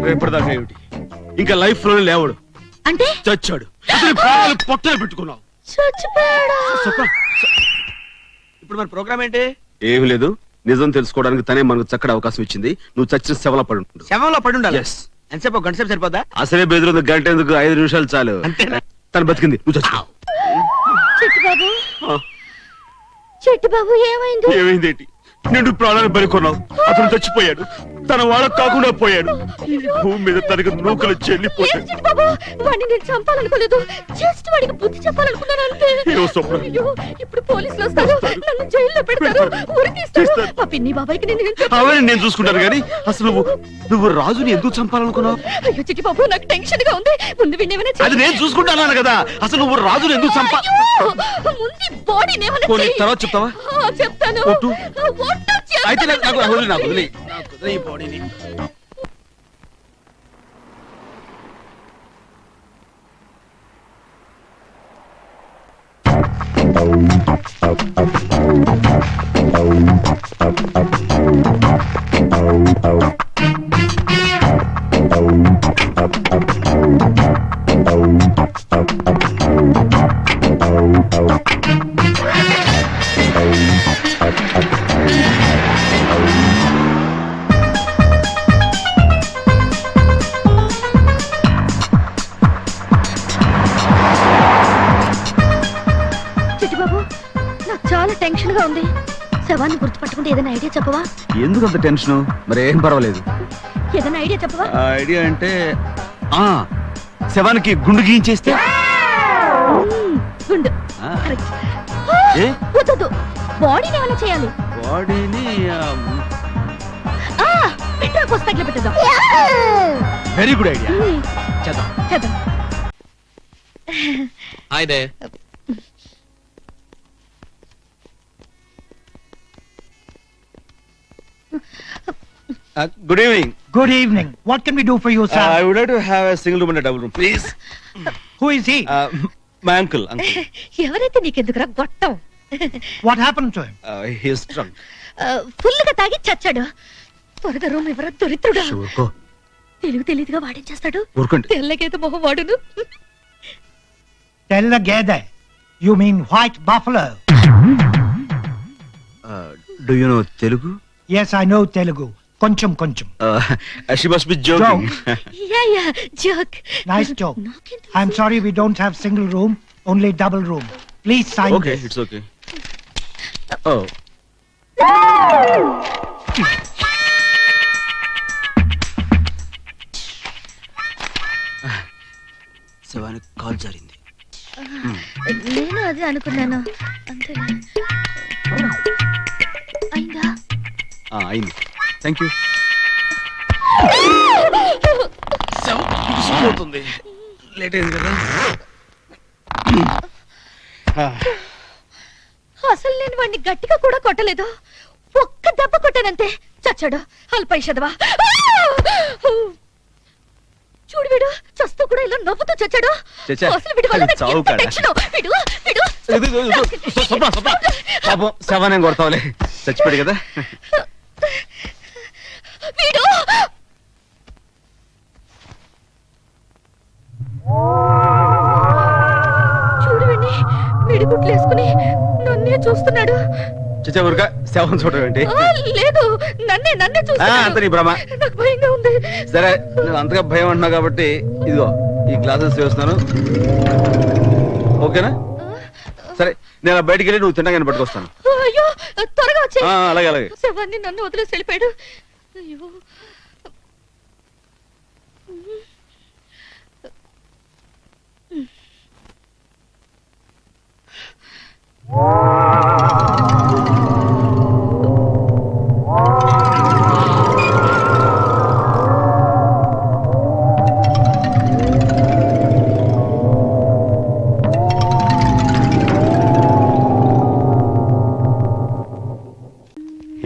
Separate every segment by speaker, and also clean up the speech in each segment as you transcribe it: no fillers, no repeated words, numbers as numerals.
Speaker 1: రేపటిదాకా ఏమిటి? ఇంకా లైఫ్ లో లేవడు
Speaker 2: అంటే
Speaker 1: చచ్చాడు. పొట్టలు పెట్టుకున్నావు.
Speaker 3: ఇప్పుడు మన ప్రోగ్రామ్ ఏంటి?
Speaker 1: ఏమి లేదు, నిజం తెలుసుకోవడానికి తనే మనకు చక్కటి అవకాశం ఇచ్చింది. నువ్వు చచ్చిన శవంలో పడి ఉంటుంది.
Speaker 3: శవంలో పడి ఉండాలి. ఎంతసేపు? గంట సేపు సరిపోద్దా?
Speaker 1: అసలే బెదిరింది, గంట ఎందుకు, 5 నిమిషాలు చాలు.
Speaker 3: అంతేనా?
Speaker 1: తను బతికింది, నువ్వు చచ్చావు.
Speaker 2: చెట్టు బాబు ఏమైంది?
Speaker 1: ఏమైంది ఏంటి? నిండు ప్రాణాలు బలికొన్నావు. అతను చచ్చిపోయాడు, తన వాళ్ళకు కాకుండా పోయాడు. ఈ భూమి మీద తనకు నూకలు చెల్లిపోయాడు.
Speaker 2: వాడిని నేను చంపాలనుకోలేదు, జస్ట్ వాడికి బుద్ధి చెప్పాలనుకున్నాను అంతే. ఇప్పుడు పోలీసులు వస్తారు, నన్ను జైల్లో పెడతారు, ఉరికిస్తారు. మా పిన్ని బాబాయ్కి
Speaker 1: అవన్నీ నేను చూసుకుంటాను. కానీ అసలు నువ్వు రాజుని ఎందుకు చంపాలనుకున్నావు?
Speaker 2: అయ్యో చిట్టి బాబు, నాకు టెన్షన్ గా ఉంది. ముందు వినేమైనా
Speaker 1: అది నేను చూసుకుంటాను కదా. అసలు నువ్వు రాజుని ఎందుకు చంపా?
Speaker 2: ముందు బాడీని ఏమైనా
Speaker 1: తర్వాత చెప్తావా?
Speaker 2: చెప్తాను.
Speaker 1: అయితే నాకు వదిలే ఈ బాడీని.
Speaker 2: టెన్షన్ గా ఉంది. శవాన్ని గుర్తుపట్టుకుంటే ఏదైనా ఐడియా చెప్పవా?
Speaker 1: ఎందుకు అంత టెన్షన్? మరి ఏం పర్వాలేదు.
Speaker 2: ఏదైనా ఐడియా చెప్పవా?
Speaker 1: ఐడియా అంటే శవానికి గుండు గీయించేస్తే.
Speaker 2: గుండు వద్దు, బాడీని ఏమైనా చేయాలి.
Speaker 1: బాడీని
Speaker 2: పుస్తకంలో పెట్టేద్దాం.
Speaker 1: Very good idea. చేద్దాం
Speaker 2: చేద్దాం.
Speaker 3: Hi they.
Speaker 1: Good evening.
Speaker 4: Good evening. What can we do for you, sir?
Speaker 1: I would like to have a single room and a double room, please.
Speaker 4: Who is he?
Speaker 1: My uncle.
Speaker 2: ఎవరైతే నీకెందుకురా గొట్టం?
Speaker 4: What happened to him?
Speaker 1: He is drunk.
Speaker 2: ఫుల్గా తాగి చచ్చాడు. త్వరగా room ఎవరో దొరిత్రుడా. తెలివిగా వాడేం
Speaker 1: ఊరుకోండి.
Speaker 2: తెల్లగేత మొహం వాడును.
Speaker 4: Tellagede. You mean white buffalo?
Speaker 1: Do you know Telugu?
Speaker 4: Yes, I know Telugu. Koncham.
Speaker 1: She must be joking.
Speaker 2: Yeah, joke.
Speaker 4: Nice joke. I'm sorry we don't have single room, only double room. Please sign
Speaker 1: Okay,
Speaker 4: this.
Speaker 1: it's okay. Oh. శవానికి call జారింది.
Speaker 2: నేను అదే అనుకున్నాను. అంతేనా? అయిందా?
Speaker 1: అయింది. Thank you. Late అయింది కదా.
Speaker 2: అసలు నేను వాడిని గట్టిగా కూడా కొట్టలేదు, ఒక్క దెబ్బ కొట్టానంతే. చచ్చాడు. అల్పైషదవా. చూడు, వీడు చస్తూ కూడా ఇలా నవ్వుతూ చచ్చాడు. అసలు వీడి వల్ల నాకు ఎంత టెన్షన్.
Speaker 1: పాపం శవాన్ని కొడతావులే, చచ్చిపోయాడు కదా.
Speaker 2: వీడు చూడు, వీడి గుట్లు వేసుకుని నన్నే చూస్తున్నాడు.
Speaker 1: చచ్చా ఊరుగా శవం చూడటం ఏంటి?
Speaker 2: లేదు, నన్నే చూస్తున్నాడు.
Speaker 1: అంత నీ భ్రమ.
Speaker 2: నాకు భయంగా ఉంది.
Speaker 1: సరే, నువ్వు అంతగా భయం అంటున్నావు కాబట్టి ఇదిగో ఈ గ్లాసెస్ వేస్తున్నాను, ఓకేనా? సరే, నేను బయటికి వెళ్ళి నువ్వు తిన్నాగానే పట్టుకొస్తాను.
Speaker 2: అయ్యో, త్వరగా వచ్చే.
Speaker 1: అలాగే.
Speaker 2: శవాన్ని నన్ను వదిలేసి వెళ్ళిపోయాడు. అయ్యో.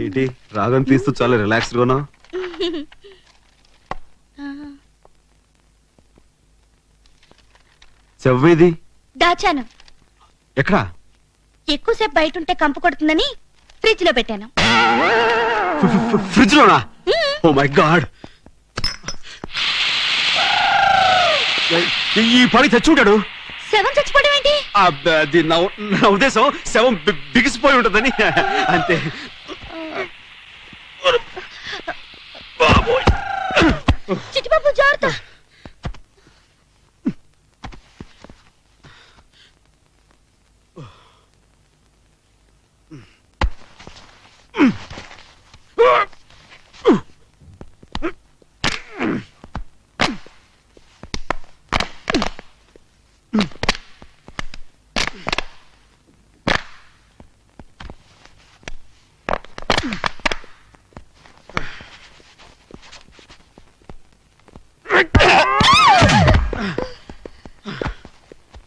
Speaker 1: ఏంటి రాగం తీస్తూ చాలా రిలాక్స్ గా ఉన్నావు? చెవ్వేది
Speaker 2: దాచాను.
Speaker 1: ఎక్కడా?
Speaker 2: ఎక్కువసేపు బయట ఉంటే కంపు కొడుతుందని ఫ్రిడ్జ్ లో పెట్టాను.
Speaker 1: ఫ్రిడ్జ్ లోనా? ఓ మై గాడ్, ఈ పని తెచ్చుంటాడు.
Speaker 2: శవం చచ్చిపోవడం ఏంటి?
Speaker 1: అది నా ఉద్దేశం శవం బిగిసిపోయి ఉంటుందని అంతే.
Speaker 2: చిట్టిబాబు జాగ్రత్త.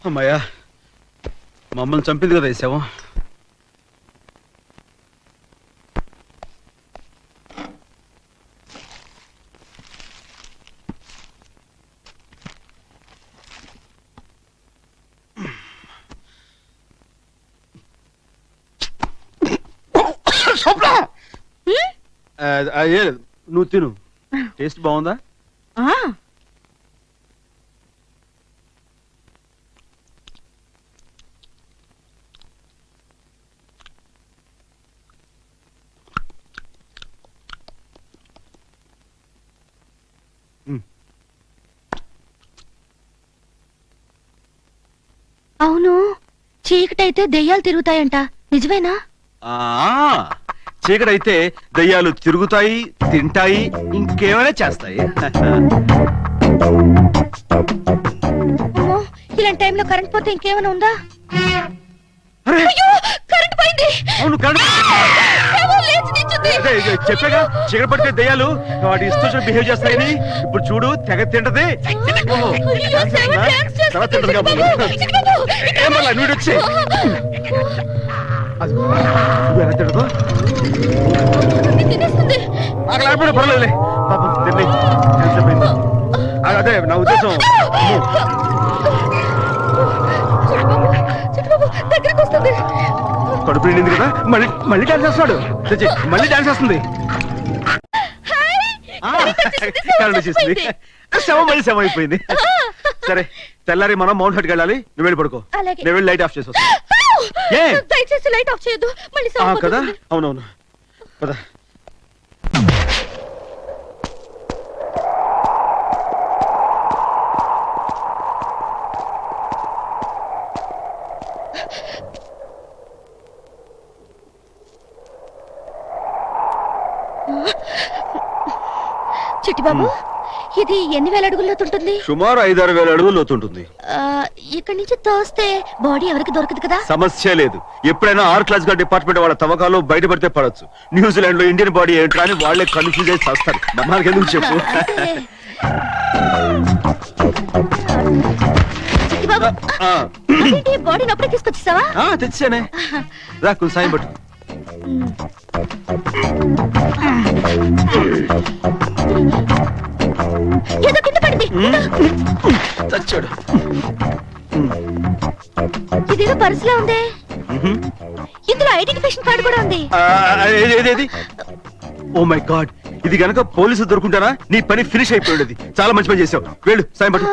Speaker 1: అమ్మాయ్యా, మమ్మల్ని చంపింది కదా ఈ శవం. నువ్వు తిను, టేస్ట్ బాగుందా?
Speaker 2: అవును, చీకటైతే దెయ్యాలు తిరుగుతాయంట, నిజమేనా?
Speaker 1: చీకటైతే దయ్యాలు తిరుగుతాయి, తింటాయి, ఇంకేమైనా చేస్తాయి.
Speaker 2: అమ్మో, ఇలాంటి టైంలో కరెంట్ పోతే ఇంకేమైనా ఉందా?
Speaker 1: అరే,
Speaker 2: అయ్యో, కరెంట్ పోయింది.
Speaker 1: అవును కరెంట్.
Speaker 2: శవం లేచి నిల్చుంది.
Speaker 1: చెప్పాగా చీకటి పడితే దయ్యాలు వాటి ఇష్టం బిహేవ్ చేస్తాయని. ఇప్పుడు చూడు, తెగ తింటది. ఓహో,
Speaker 2: అయ్యో, శవం డాన్స్ చేస్తుంది.
Speaker 1: తర్వాత తింటది కాబట్టి.
Speaker 2: చిట్టిబాబు,
Speaker 1: ఏమల్లా నువ్వు వచ్చి ఎలా తింటదో
Speaker 2: ఇది తినేస్తుంది.
Speaker 1: నాకు లేకపోయినా పర్లేదులే. పాపం తిని ఎంతసేపయింది. అదే నా ఉద్దేశం.
Speaker 2: చిట్టిబాబు, చిట్టిబాబు దగ్గరికి వస్తుంది.
Speaker 1: కడుపు నిండింది కదా, మళ్ళీ మళ్ళీ డాన్స్ చేస్తాడు. చచ్చి, మళ్ళీ డాన్స్ చేస్తుంది. కరెంట్ వచ్చేసింది. శవం మళ్ళీ శవం అయిపోయింది. సరే, తెల్లారి మనం మౌంట్ హట్కి వెళ్ళాలి. నువ్వు వెళ్ళి పడుకో,
Speaker 2: అలాగే.
Speaker 1: నేను వెళ్ళి లైట్ ఆఫ్ చేసి వస్తా. ఏ?
Speaker 2: దయచేసి లైట్ ఆఫ్ చేయొద్దు, మళ్ళీ
Speaker 1: కదా,
Speaker 2: సరిపోతుంది.
Speaker 1: అవునవును కదా.
Speaker 2: చిట్టిబాబు, ఇది ఎన్ని వేల అడుగుల్లో ఉంటుంది?
Speaker 1: సుమారు 5-6 వేల అడుగులు లోతుంటుంది.
Speaker 2: ఇక్కడి నుంచి తోస్తే బాడీ ఎవరికి దొరకదు కదా?
Speaker 1: సమస్య లేదు. ఎప్పుడైనా ఆర్ క్లాస్ గా డిపార్ట్మెంట్ వాళ్ళ తవ్వకాలు బయటపడితే పడచ్చు. న్యూజిలాండ్ లో ఇండియన్ బాడీ ఏంట్రా అని వాళ్ళే కన్ఫ్యూజ్ అయి చేస్తారు. మనకి ఎందుకు చెప్పు.
Speaker 2: చిట్టిబాబు, అదేంటి బాడీని అప్పుడే తీసుకొచ్చేసావా?
Speaker 1: తెచ్చానే, రా కొంచెం సాయం పట్టు.
Speaker 2: ఏదో కింద పడింది.
Speaker 1: చచ్చాడు.
Speaker 2: ఇదేదో పర్సులో ఉంది. ఇందులో ఐడెంటిఫికేషన్ కార్డు కూడా ఉంది.
Speaker 1: ఏది? ఓ మై గాడ్, ఇది గనక పోలీసులు దొరుకుంటారా నీ పని ఫినిష్ అయిపోయేది. చాలా మంచి పని చేసావు. వెళ్ళు, సాయం పట్టు.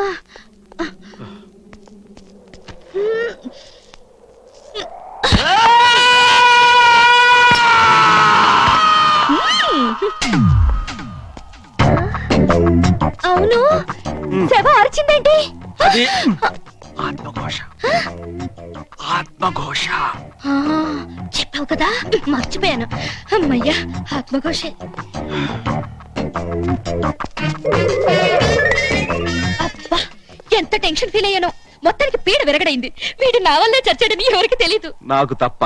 Speaker 2: అవును, శవం అరిచిందేంటి?
Speaker 1: అది ఆత్మఘోష. ఆత్మఘోష.
Speaker 2: చెప్పావు కదా, మర్చిపోయాను. అమ్మయ్యా, ఆత్మఘోషే. అబ్బా, ఎంత టెన్షన్ ఫీల్ అయ్యానో. మొత్తానికి పీడ విరగడైంది. వీడు నా వల్లే చచ్చాడని ఎవరికి తెలీదు.
Speaker 1: నాకు తప్ప.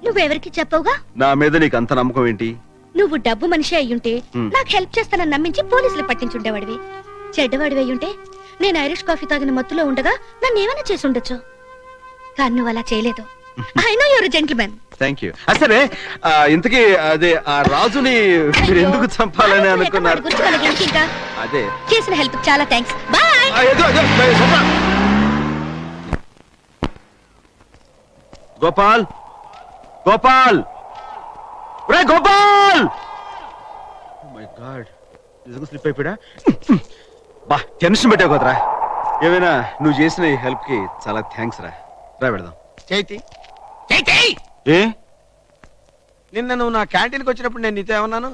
Speaker 2: నువ్వెవరికి చెప్పవుగా?
Speaker 1: నా మీద నీకు అంత నమ్మకం ఏంటి?
Speaker 2: నువ్వు డబ్బు మనిషి అయ్యుంటే నాకు హెల్ప్ చేస్తానని నమ్మించి పోలీసులు పట్టించుండేవాడివి. చెడ్డవాడివి అయ్యుంటే నేను ఐరిష్ కాఫీ తాగిన మత్తులో ఉండగా నన్ను ఏమైనా చేసి ఉండొచ్చు. కానీ నువ్వు అలా చేయలేదు. I know your gentlemen.
Speaker 1: Thank you. సరే, ఇంతకీ అదే ఆ రాజుని మీరు ఎందుకు చంపాలని అనుకున్నారు?
Speaker 2: ఇంకా
Speaker 1: అదే
Speaker 2: చేసిన హెల్ప్ చాలా థ్యాంక్స్. బాయ్.
Speaker 1: గోపాల్, గోపాల్, రే గోపాల్ మై గాడ్ నిజంగా స్లిప్ అయిపోయా బా టెన్షన్ పెట్టావు కదరా ఏమైనా నువ్వు చేసిన ఈ హెల్ప్ కి చాలా థ్యాంక్స్ రా రా పెడదాం
Speaker 3: చైతి చైతి
Speaker 1: ఏ
Speaker 3: నిన్న నువ్వు నా క్యాంటీన్కి వచ్చినప్పుడు నేను నీతో ఏమన్నాను?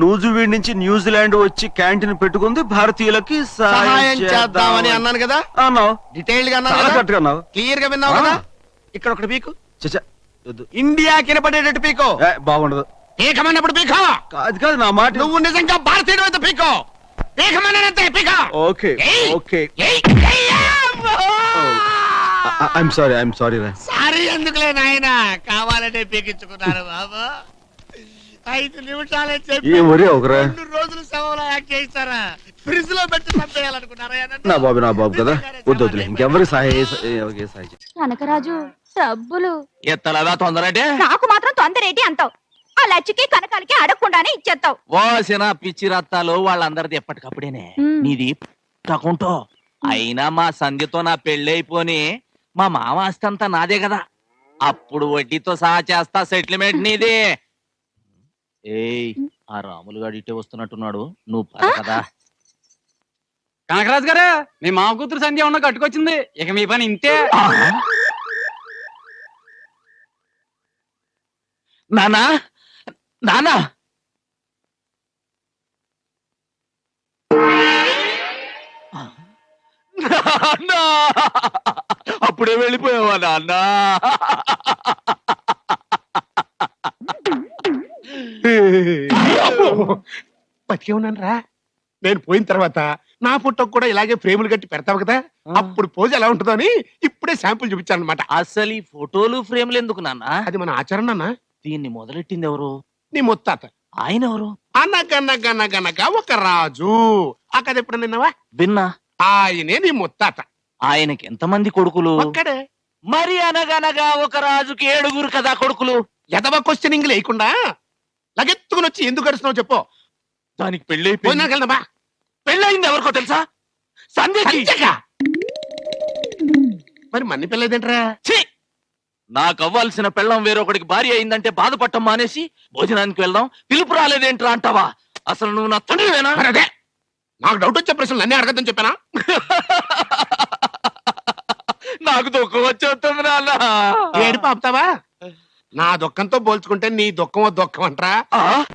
Speaker 1: నూజువీడ్ నుంచి న్యూజిలాండ్ వచ్చి క్యాంటీన్ పెట్టుకుంది భారతీయులకి
Speaker 3: సహాయం చేద్దామని అన్నాను కదా,
Speaker 1: అన్నావు
Speaker 3: డీటెయిల్డ్ గా
Speaker 1: చాలా
Speaker 3: అన్నాను,
Speaker 1: కరెక్ట్ గా అన్నావు
Speaker 3: క్లియర్ గా విన్నావు
Speaker 1: ఆ.
Speaker 3: కదా. ఇక్కడ ఒకటి పీకు,
Speaker 1: చచ్చా వద్దు.
Speaker 3: ఇండియా కినపడేటట్టు పీకో.
Speaker 1: ఏ, బాగుండదు
Speaker 3: పీకమన్నప్పుడు పీకో.
Speaker 1: కాదు కాదు నా మాట
Speaker 3: నువ్వు నిజంగా భారతీయుడు అయితే పీకో. పీకమన్నంతే పీకో.
Speaker 1: ఓకే
Speaker 3: ఏయ్.
Speaker 1: ఓకే
Speaker 3: ఏయ్.
Speaker 1: ఐఎమ్ సారీ రా
Speaker 3: సారీ ఎందుకులే నాయన, కావాలంటే పీకించుకున్నారు బాబు. 5 నిమిషాలే చెప్పి
Speaker 1: ఏం వరే ఒకరా
Speaker 3: 2 రోజులు శవంలో యాక్ట్ చేస్తారా? ఫ్రిడ్జ్ లో పెట్టి చంపేయాలనుకున్నారా?
Speaker 1: నా బాబు కదా వద్దు వద్దులే ఇంకెవరికి ఎవరికి సహాయం చేయ.
Speaker 5: కనకరాజు డబ్బులు
Speaker 6: ఎత్తలవా తొందరంటే
Speaker 5: నాకు మాత్రం తొందరేటి అంటావు. ఆ లచ్చికి కనకాలకి అడగకుండానే ఇచ్చేస్తావు.
Speaker 6: ఓసిన పిచ్చి రత్తాలు వాళ్ళందరిది ఎప్పటికప్పుడేనే
Speaker 5: మ్.
Speaker 6: నీది తకుంటో. అయినా మా సంధ్యతో నా పెళ్లి అయిపోని మా మామ ఆస్తంతా నాదే కదా, అప్పుడు వడ్డీతో సహా చేస్తా సెటిల్మెంట్ నీది. ఏయ్ ఆ రాములు గారు ఇటే వస్తున్నట్టున్నాడు, నువ్వు పద కదా.
Speaker 7: కనకరాజు గారు, మీ మామ కూతురు సంధ్య ఉన్న కట్టుకొచ్చింది, ఇక మీ పని ఇంతే.
Speaker 6: నానా నానా నాన్నా! అప్పుడే వెళ్ళిపోయావా నాన్న?
Speaker 8: బతికే ఉన్నాను రా. నేను పోయిన తర్వాత నా ఫోటోకి కూడా ఇలాగే ఫ్రేములు కట్టి పెడతావు కదా, అప్పుడు పోజ్ ఎలా ఉంటుందో అని ఇప్పుడే శాంపుల్ చూపించాను అనమాట.
Speaker 6: అసలు ఈ ఫోటోలు ఫ్రేమ్లు ఎందుకు నాన్న?
Speaker 8: అది మన ఆచరణ అన్న.
Speaker 6: దీన్ని మొదలెట్టింది ఎవరు?
Speaker 8: నీ ముత్తాత
Speaker 6: ఆయన ఎవరు?
Speaker 8: అనగనగనగనగా ఒక రాజు. ఆ కథ ఎప్పుడు నిన్నవా?
Speaker 6: విన్నా.
Speaker 8: ఆయనే నీ ముత్తాత.
Speaker 6: ఆయనకి ఎంతమంది కొడుకులు?
Speaker 8: ఒక్కడే.
Speaker 6: మరి అనగనగా ఒక రాజుకి 7 కదా కొడుకులు.
Speaker 8: ఎదవ క్వశ్చనింగ్ లేకుండా లగెత్తుకుని వచ్చి ఎందుకు గడుస్తున్నావు చెప్పు.
Speaker 6: దానికి పెళ్లి
Speaker 8: పోయినాక వెళ్దామా?
Speaker 6: పెళ్ళయింది ఎవరికో తెలుసా? సంధ్యకి.
Speaker 8: సంధ్యకా? మరి మన్ని పిల్లదేంట్రా?
Speaker 6: ఛీ! నాకు అవ్వాల్సిన పెళ్ళం వేరొకడికి భార్య అయిందంటే బాధపడటం మానేసి భోజనానికి వెళ్దాం పిలుపు రాలేదేంట్రా అంటావా? అసలు నువ్వు నా తండ్రివేనా?
Speaker 8: మరి అదే నాకు డౌట్ వచ్చే ప్రశ్నలు అన్నీ అడగద్దని చెప్పానా?
Speaker 6: నాకు దుఃఖం వచ్చేస్తుంది నాన్న.
Speaker 8: ఏడు పాపుతావా? నా దుఃఖంతో పోల్చుకుంటే నీ దుఃఖం అంటరా?
Speaker 6: ఆ?